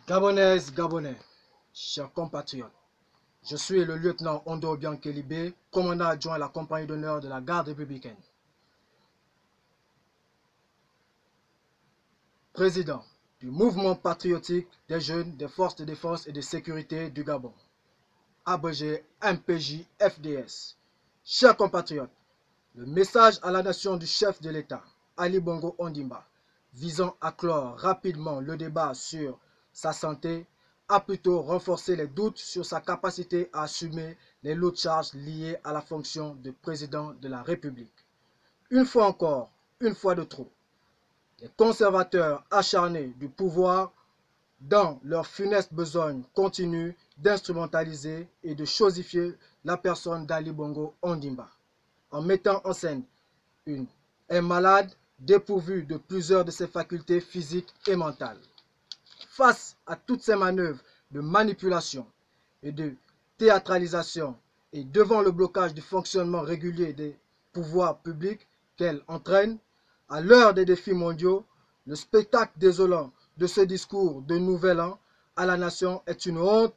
Gabonaises, Gabonais, chers compatriotes, je suis le lieutenant Ondo Biankelibé, commandant adjoint à la compagnie d'honneur de la garde républicaine. Président du mouvement patriotique des jeunes des forces de défense et de sécurité du Gabon, abrégé MPJ-FDS. Chers compatriotes, le message à la nation du chef de l'État, Ali Bongo Ondimba, visant à clore rapidement le débat sur sa santé, a plutôt renforcé les doutes sur sa capacité à assumer les lourdes charges liées à la fonction de président de la République. Une fois encore, une fois de trop, les conservateurs acharnés du pouvoir, dans leur funeste besogne, continuent d'instrumentaliser et de chosifier la personne d'Ali Bongo Ondimba, en mettant en scène un malade dépourvu de plusieurs de ses facultés physiques et mentales. Face à toutes ces manœuvres de manipulation et de théâtralisation et devant le blocage du fonctionnement régulier des pouvoirs publics qu'elle entraîne, à l'heure des défis mondiaux, le spectacle désolant de ce discours de Nouvel An à la nation est une honte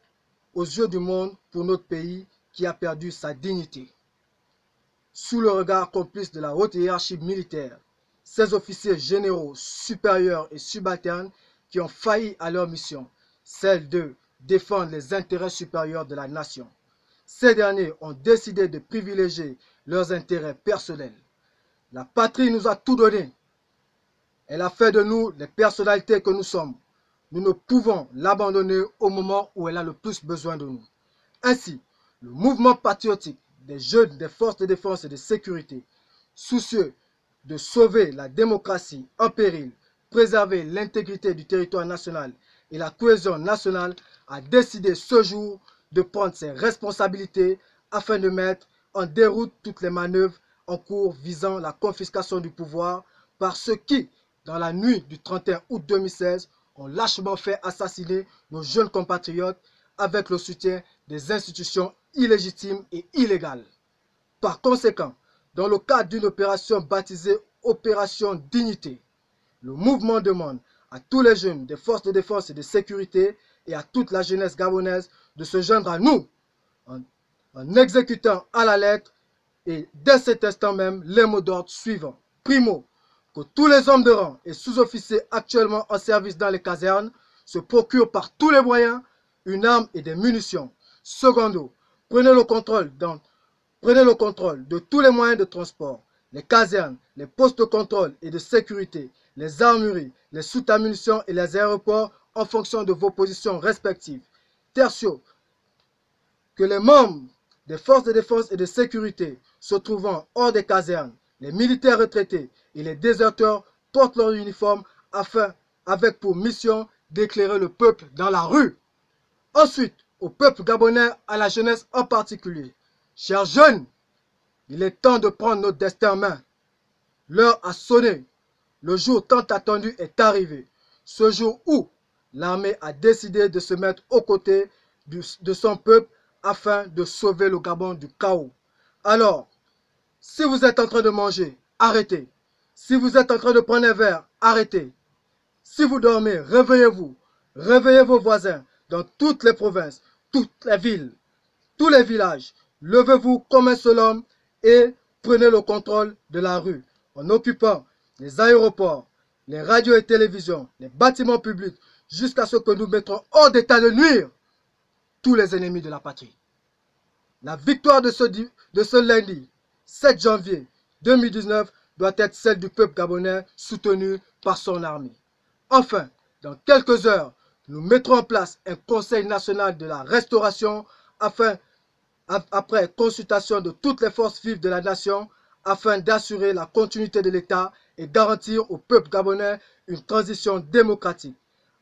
aux yeux du monde pour notre pays qui a perdu sa dignité. Sous le regard complice de la haute hiérarchie militaire, ces officiers généraux, supérieurs et subalternes qui ont failli à leur mission, celle de défendre les intérêts supérieurs de la nation. Ces derniers ont décidé de privilégier leurs intérêts personnels. La patrie nous a tout donné. Elle a fait de nous les personnalités que nous sommes. Nous ne pouvons l'abandonner au moment où elle a le plus besoin de nous. Ainsi, le mouvement patriotique des jeunes des forces de défense et de sécurité, soucieux de sauver la démocratie en péril, préserver l'intégrité du territoire national et la cohésion nationale, a décidé ce jour de prendre ses responsabilités afin de mettre en déroute toutes les manœuvres en cours visant la confiscation du pouvoir par ceux qui, dans la nuit du 31 août 2016, ont lâchement fait assassiner nos jeunes compatriotes avec le soutien des institutions illégitimes et illégales. Par conséquent, dans le cadre d'une opération baptisée Opération Dignité, le mouvement demande à tous les jeunes des forces de défense et de sécurité et à toute la jeunesse gabonaise de se joindre à nous en exécutant à la lettre et dès cet instant même les mots d'ordre suivants. Primo, que tous les hommes de rang et sous-officiers actuellement en service dans les casernes se procurent par tous les moyens une arme et des munitions. Secondo, prenez le contrôle de tous les moyens de transport, les casernes, les postes de contrôle et de sécurité, les armureries, les soutes à munitions et les aéroports en fonction de vos positions respectives. Tertio, que les membres des forces de défense et de sécurité se trouvant hors des casernes, les militaires retraités et les déserteurs portent leur uniforme avec pour mission d'éclairer le peuple dans la rue. Ensuite, au peuple gabonais, à la jeunesse en particulier. Chers jeunes, il est temps de prendre notre destin en main. L'heure a sonné. Le jour tant attendu est arrivé. Ce jour où l'armée a décidé de se mettre aux côtés de son peuple afin de sauver le Gabon du chaos. Alors, si vous êtes en train de manger, arrêtez. Si vous êtes en train de prendre un verre, arrêtez. Si vous dormez, réveillez-vous. Réveillez vos voisins dans toutes les provinces, toutes les villes, tous les villages. Levez-vous comme un seul homme et prenez le contrôle de la rue en occupant les aéroports, les radios et télévisions, les bâtiments publics, jusqu'à ce que nous mettrons hors d'état de nuire tous les ennemis de la patrie. La victoire de ce lundi 7 janvier 2019 doit être celle du peuple gabonais soutenu par son armée. Enfin, dans quelques heures, nous mettrons en place un Conseil national de la restauration après consultation de toutes les forces vives de la nation afin d'assurer la continuité de l'État et garantir au peuple gabonais une transition démocratique.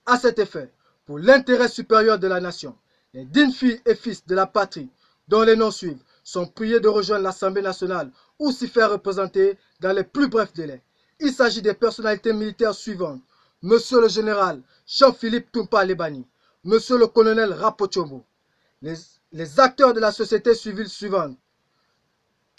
À cet effet, pour l'intérêt supérieur de la nation, les dignes filles et fils de la patrie, dont les noms suivent, sont priés de rejoindre l'Assemblée nationale ou s'y faire représenter dans les plus brefs délais. Il s'agit des personnalités militaires suivantes. Monsieur le général Jean-Philippe Toumpa Lebani, Monsieur le colonel Rapochomo, les acteurs de la société civile suivante,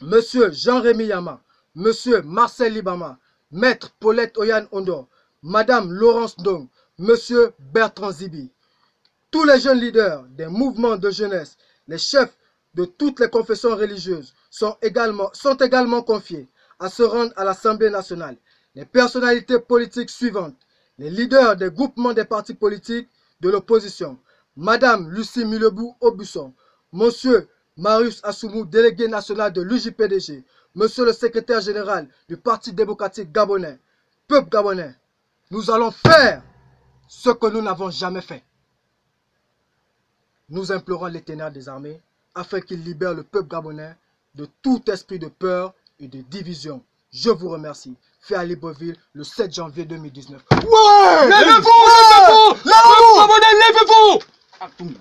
Monsieur Jean-Rémy Yama, Monsieur Marcel Libama, Maître Paulette Oyan Ondo, Madame Laurence Ndong, Monsieur Bertrand Zibi. Tous les jeunes leaders des mouvements de jeunesse, les chefs de toutes les confessions religieuses sont également confiés à se rendre à l'Assemblée nationale. Les personnalités politiques suivantes, les leaders des groupements des partis politiques de l'opposition, Madame Lucie Milebou-Aubusson, Monsieur Marius Assoumou, délégué national de l'UJPDG, Monsieur le secrétaire général du Parti démocratique gabonais, peuple gabonais, nous allons faire ce que nous n'avons jamais fait. Nous implorons l'Éternel des armées afin qu'il libère le peuple gabonais de tout esprit de peur et de division. Je vous remercie. Fait à Libreville le 7 janvier 2019. Ouais! Levez-vous! Levez-vous! Levez-vous! Levez-vous!